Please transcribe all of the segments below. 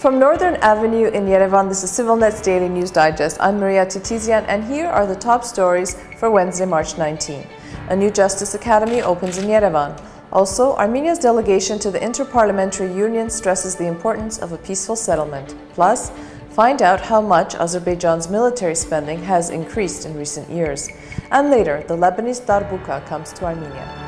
From Northern Avenue in Yerevan, this is ＳիվիլՆեթ's Daily News Digest. I'm Maria Titizian, and here are the top stories for Wednesday, March 19. A new Justice Academy opens in Yerevan. Also, Armenia's delegation to the Inter-Parliamentary Union stresses the importance of a peaceful settlement. Plus, find out how much Azerbaijan's military spending has increased in recent years. And later, the Lebanese darbouka comes to Armenia.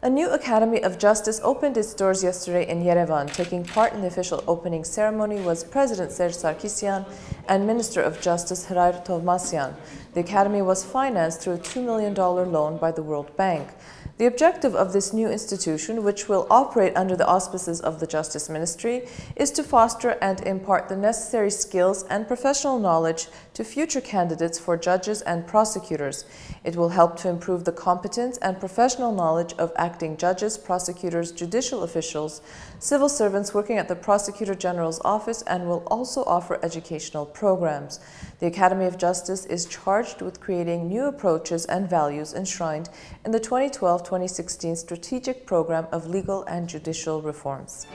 A new Academy of Justice opened its doors yesterday in Yerevan. Taking part in the official opening ceremony was President Serge Sarkisyan and Minister of Justice Hrayr Tovmasyan. The Academy was financed through a $2 million loan by the World Bank. The objective of this new institution, which will operate under the auspices of the Justice Ministry, is to foster and impart the necessary skills and professional knowledge to future candidates for judges and prosecutors. It will help to improve the competence and professional knowledge of acting judges, prosecutors, judicial officials, civil servants working at the Prosecutor General's office, and will also offer educational programs. The Academy of Justice is charged with creating new approaches and values enshrined in the 2012-2016 Strategic Program of Legal and Judicial Reforms.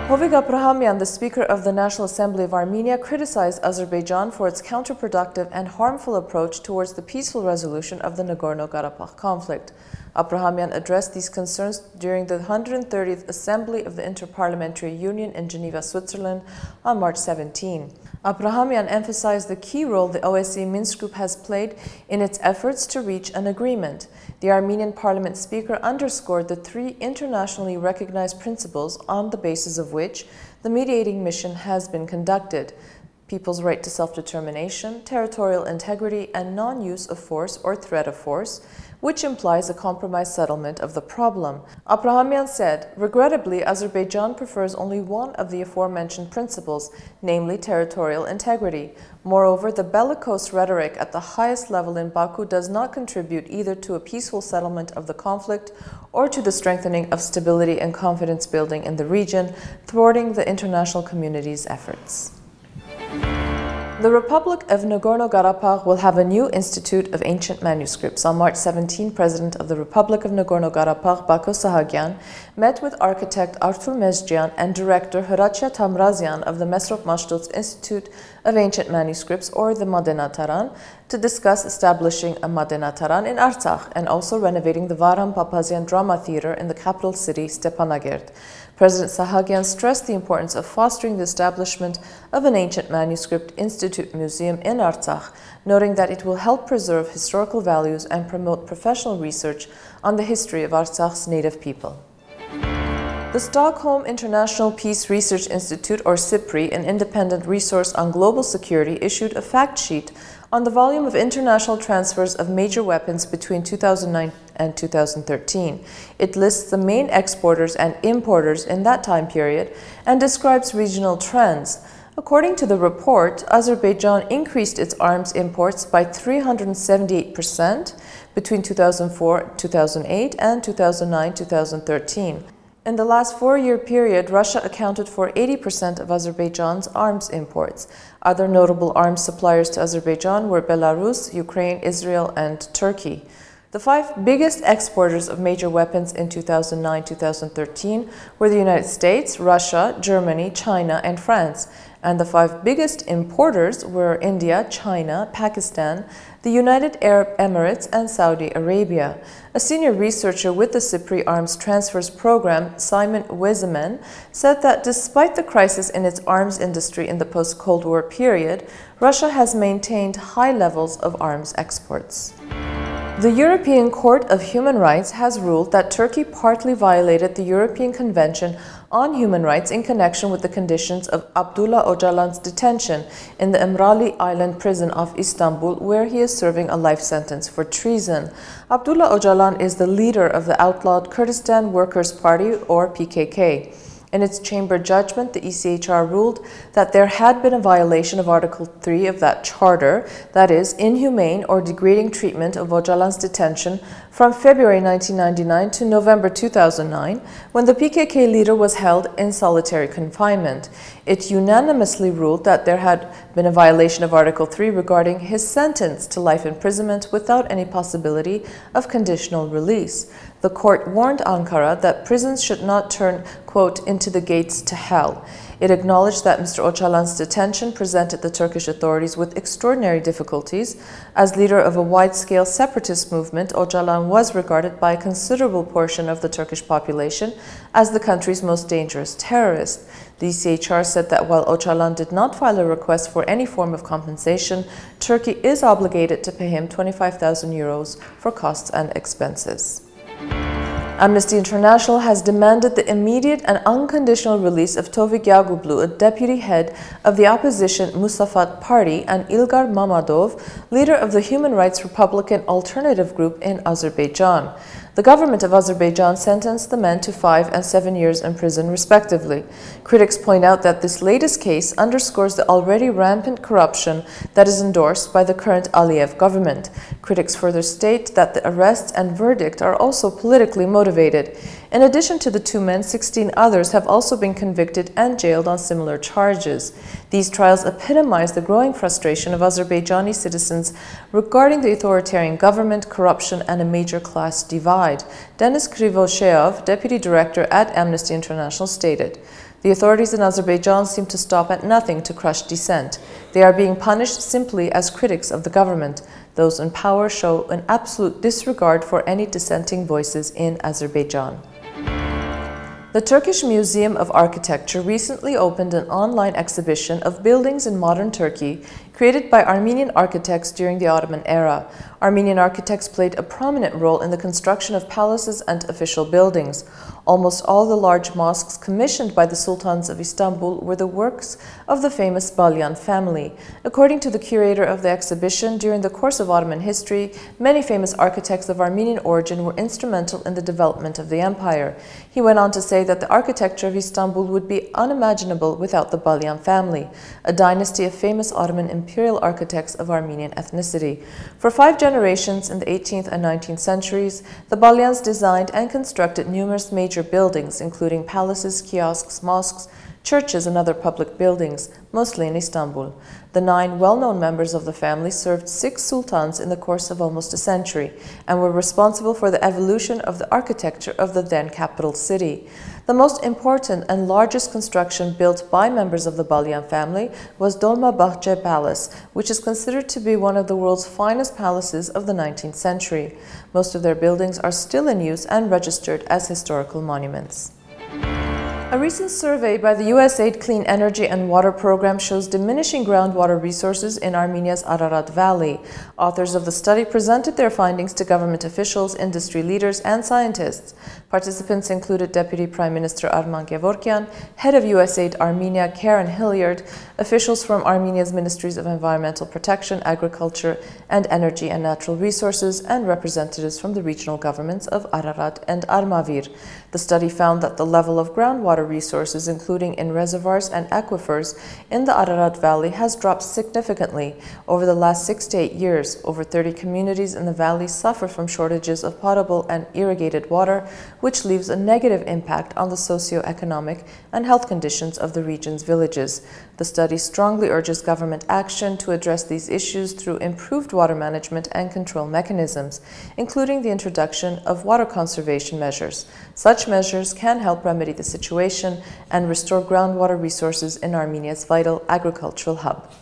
Hovik Abrahamyan, the Speaker of the National Assembly of Armenia, criticized Azerbaijan for its counterproductive and harmful approach towards the peaceful resolution of the Nagorno-Karabakh conflict. Abrahamyan addressed these concerns during the 130th Assembly of the Inter-Parliamentary Union in Geneva, Switzerland on March 17. Abrahamyan emphasized the key role the OSCE Minsk Group has played in its efforts to reach an agreement. The Armenian Parliament Speaker underscored the three internationally recognized principles on the basis of which the mediating mission has been conducted: people's right to self-determination, territorial integrity, and non-use of force or threat of force, which implies a compromise settlement of the problem. Abrahamyan said, regrettably, Azerbaijan prefers only one of the aforementioned principles, namely territorial integrity. Moreover, the bellicose rhetoric at the highest level in Baku does not contribute either to a peaceful settlement of the conflict or to the strengthening of stability and confidence building in the region, thwarting the international community's efforts. The Republic of Nagorno-Karabakh will have a new Institute of Ancient Manuscripts. On March 17, President of the Republic of Nagorno-Karabakh, Bako Sahagyan, met with architect Artur Mezgyan and director Hracia Tamrazyan of the Mesrop Mashtots Institute of Ancient Manuscripts, or the Madenataran, to discuss establishing a Madenataran in Artsakh and also renovating the Varam Papazian Drama Theater in the capital city, Stepanakert. President Sahagyan stressed the importance of fostering the establishment of an Ancient Manuscript Institute Museum in Artsakh, noting that it will help preserve historical values and promote professional research on the history of Artsakh's native people. The Stockholm International Peace Research Institute, or SIPRI, an independent resource on global security, issued a fact sheet on the volume of international transfers of major weapons between 2009 and 2013. It lists the main exporters and importers in that time period and describes regional trends. According to the report, Azerbaijan increased its arms imports by 378% between 2004-2008 and 2009-2013. In the last four-year period, Russia accounted for 80% of Azerbaijan's arms imports. Other notable arms suppliers to Azerbaijan were Belarus, Ukraine, Israel, and Turkey. The five biggest exporters of major weapons in 2009-2013 were the United States, Russia, Germany, China, and France. And the five biggest importers were India, China, Pakistan, the United Arab Emirates, and Saudi Arabia. A senior researcher with the SIPRI Arms Transfers Program, Simon Weizmann, said that despite the crisis in its arms industry in the post-Cold War period, Russia has maintained high levels of arms exports. The European Court of Human Rights has ruled that Turkey partly violated the European Convention on Human Rights in connection with the conditions of Abdullah Öcalan's detention in the Emrali Island prison of Istanbul, where he is serving a life sentence for treason. Abdullah Öcalan is the leader of the outlawed Kurdistan Workers' Party, or PKK. In its chamber judgment, the ECHR ruled that there had been a violation of Article 3 of that charter, that is, inhumane or degrading treatment of Öcalan's detention from February 1999 to November 2009, when the PKK leader was held in solitary confinement. It unanimously ruled that there had been a violation of Article 3 regarding his sentence to life imprisonment without any possibility of conditional release. The court warned Ankara that prisons should not turn, quote, into the gates to hell. It acknowledged that Mr. Öcalan's detention presented the Turkish authorities with extraordinary difficulties. As leader of a wide-scale separatist movement, Öcalan was regarded by a considerable portion of the Turkish population as the country's most dangerous terrorist. The ECHR said that while Öcalan did not file a request for any form of compensation, Turkey is obligated to pay him 25,000 euros for costs and expenses. Amnesty International has demanded the immediate and unconditional release of Hovik Abrahamyan, a deputy head of the opposition Musafat Party, and Ilgar Mammadov, leader of the Human Rights Republican Alternative Group in Azerbaijan. The government of Azerbaijan sentenced the men to 5 and 7 years in prison, respectively. Critics point out that this latest case underscores the already rampant corruption that is endorsed by the current Aliyev government. Critics further state that the arrests and verdict are also politically motivated. In addition to the 2 men, 16 others have also been convicted and jailed on similar charges. These trials epitomize the growing frustration of Azerbaijani citizens regarding the authoritarian government, corruption, and a major class divide. Denis Krivosheyev, deputy director at Amnesty International, stated, "The authorities in Azerbaijan seem to stop at nothing to crush dissent. They are being punished simply as critics of the government. Those in power show an absolute disregard for any dissenting voices in Azerbaijan." The Turkish Museum of Architecture recently opened an online exhibition of buildings in modern Turkey created by Armenian architects during the Ottoman era. Armenian architects played a prominent role in the construction of palaces and official buildings. Almost all the large mosques commissioned by the sultans of Istanbul were the works of the famous Balyan family. According to the curator of the exhibition, during the course of Ottoman history, many famous architects of Armenian origin were instrumental in the development of the empire. He went on to say that the architecture of Istanbul would be unimaginable without the Balyan family, a dynasty of famous Ottoman imperial architects of Armenian ethnicity. For 5 generations in the 18th and 19th centuries, the Balyans designed and constructed numerous major buildings, including palaces, kiosks, mosques, churches, and other public buildings, mostly in Istanbul. The 9 well-known members of the family served 6 sultans in the course of almost a century and were responsible for the evolution of the architecture of the then capital city. The most important and largest construction built by members of the Balyan family was Dolmabahce Palace, which is considered to be one of the world's finest palaces of the 19th century. Most of their buildings are still in use and registered as historical monuments. A recent survey by the USAID Clean Energy and Water Program shows diminishing groundwater resources in Armenia's Ararat Valley. Authors of the study presented their findings to government officials, industry leaders, and scientists. Participants included Deputy Prime Minister Arman Gevorkyan, Head of USAID Armenia Karen Hilliard, officials from Armenia's Ministries of Environmental Protection, Agriculture, and Energy and Natural Resources, and representatives from the regional governments of Ararat and Armavir. The study found that the level of groundwater resources, including in reservoirs and aquifers in the Ararat Valley, has dropped significantly over the last 6 to 8 years. Over 30 communities in the valley suffer from shortages of potable and irrigated water, which leaves a negative impact on the socio-economic and health conditions of the region's villages. The study strongly urges government action to address these issues through improved water management and control mechanisms, including the introduction of water conservation measures. Such measures can help remedy the situation and restore groundwater resources in Armenia's vital agricultural hub.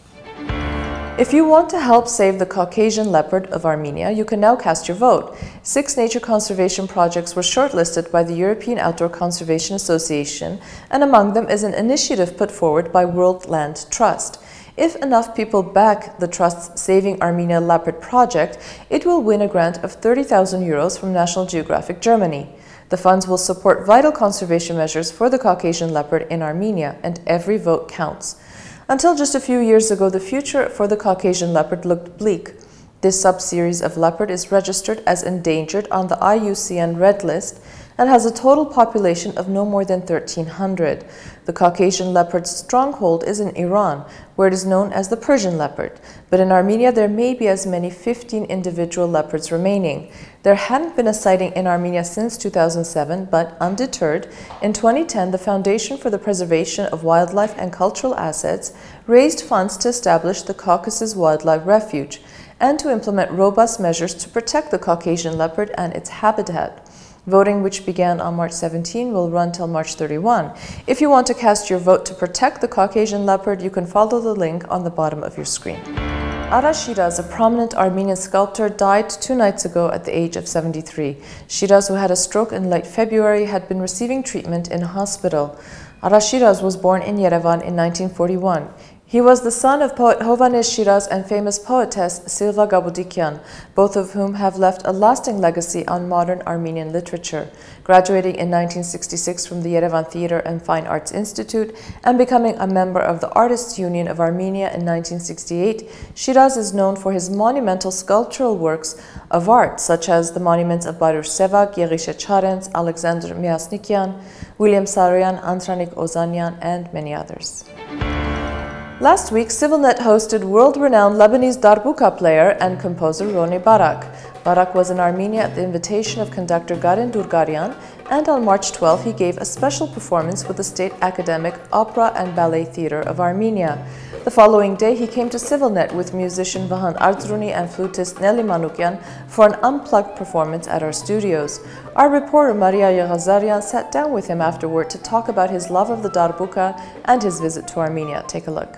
If you want to help save the Caucasian leopard of Armenia, you can now cast your vote. 6 nature conservation projects were shortlisted by the European Outdoor Conservation Association, and among them is an initiative put forward by World Land Trust. If enough people back the Trust's Saving Armenia Leopard project, it will win a grant of 30,000 euros from National Geographic Germany. The funds will support vital conservation measures for the Caucasian leopard in Armenia, and every vote counts. Until just a few years ago, the future for the Caucasian leopard looked bleak. This subseries of leopard is registered as endangered on the IUCN Red List and has a total population of no more than 1,300. The Caucasian leopard's stronghold is in Iran, where it is known as the Persian leopard. But in Armenia, there may be as many 15 individual leopards remaining. There hadn't been a sighting in Armenia since 2007, but undeterred, in 2010, the Foundation for the Preservation of Wildlife and Cultural Assets raised funds to establish the Caucasus Wildlife Refuge and to implement robust measures to protect the Caucasian leopard and its habitat. Voting, which began on March 17, will run till March 31. If you want to cast your vote to protect the Caucasian leopard, you can follow the link on the bottom of your screen. Aras Shirasyan, a prominent Armenian sculptor, died 2 nights ago at the age of 73. Shirasyan, who had a stroke in late February, had been receiving treatment in a hospital. Aras Shirasyan was born in Yerevan in 1941. He was the son of poet Hovik Shirasyan and famous poetess Silva Gabudikyan, both of whom have left a lasting legacy on modern Armenian literature. Graduating in 1966 from the Yerevan Theatre and Fine Arts Institute and becoming a member of the Artists' Union of Armenia in 1968, Shirasyan is known for his monumental sculptural works of art, such as the monuments of Baruch Sevak, Yerishe Charens, Alexander Myasnikyan, William Saroyan, Antranik Ozanyan, and many others. Last week, ＳivilNet hosted world-renowned Lebanese darbouka player and composer Rony Barrak. Barrak was in Armenia at the invitation of conductor Garin Durgaryan, and on March 12 he gave a special performance with the State Academic Opera and Ballet Theatre of Armenia. The following day, he came to ＳivilNet with musician Vahan Ardzruni and flutist Nelly Manukyan for an unplugged performance at our studios. Our reporter Maria Yeghazarian sat down with him afterward to talk about his love of the darbouka and his visit to Armenia. Take a look.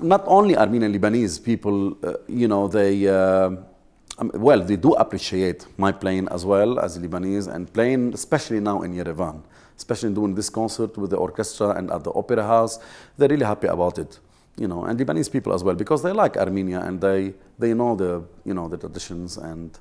Not only Armenian Lebanese people, they do appreciate my playing as well as Lebanese, and playing especially now in Yerevan, especially doing this concert with the orchestra and at the opera house. They're really happy about it, and Lebanese people as well, because they like Armenia and they know the traditions, and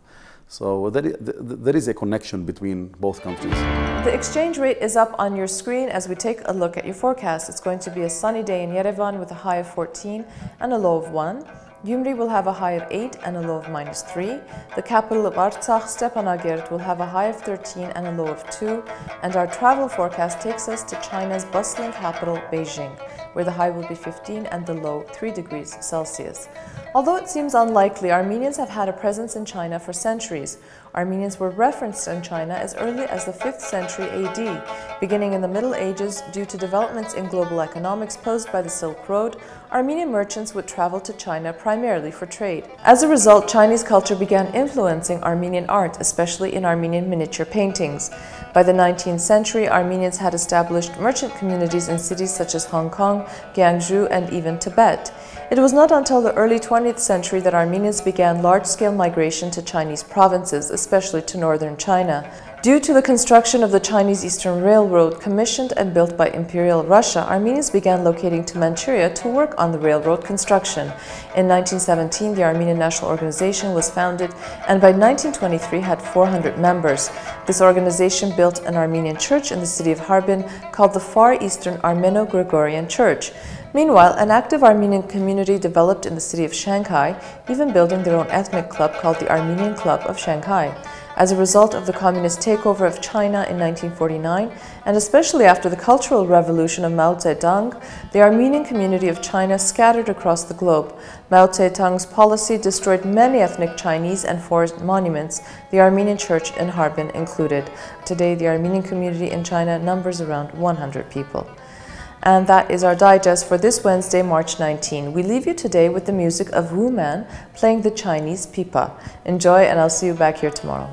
so there is a connection between both countries. The exchange rate is up on your screen as we take a look at your forecast. It's going to be a sunny day in Yerevan with a high of 14 and a low of 1. Gyumri will have a high of 8 and a low of -3. The capital of Artsakh, Stepanakert, will have a high of 13 and a low of 2. And our travel forecast takes us to China's bustling capital, Beijing, where the high will be 15 and the low 3 degrees Celsius. Although it seems unlikely, Armenians have had a presence in China for centuries. Armenians were referenced in China as early as the 5th century AD. Beginning in the Middle Ages, due to developments in global economics posed by the Silk Road, Armenian merchants would travel to China primarily for trade. As a result, Chinese culture began influencing Armenian art, especially in Armenian miniature paintings. By the 19th century, Armenians had established merchant communities in cities such as Hong Kong, Guangzhou, and even Tibet. It was not until the early 20th century that Armenians began large-scale migration to Chinese provinces, especially to northern China. Due to the construction of the Chinese Eastern Railroad, commissioned and built by Imperial Russia, Armenians began locating to Manchuria to work on the railroad construction. In 1917, the Armenian National Organization was founded and by 1923 had 400 members. This organization built an Armenian church in the city of Harbin called the Far Eastern Armeno-Gregorian Church. Meanwhile, an active Armenian community developed in the city of Shanghai, even building their own ethnic club called the Armenian Club of Shanghai. As a result of the communist takeover of China in 1949, and especially after the Cultural Revolution of Mao Zedong, the Armenian community of China scattered across the globe. Mao Zedong's policy destroyed many ethnic Chinese and forest monuments, the Armenian church in Harbin included. Today, the Armenian community in China numbers around 100 people. And that is our digest for this Wednesday, March 19. We leave you today with the music of Wu Man playing the Chinese pipa. Enjoy, and I'll see you back here tomorrow.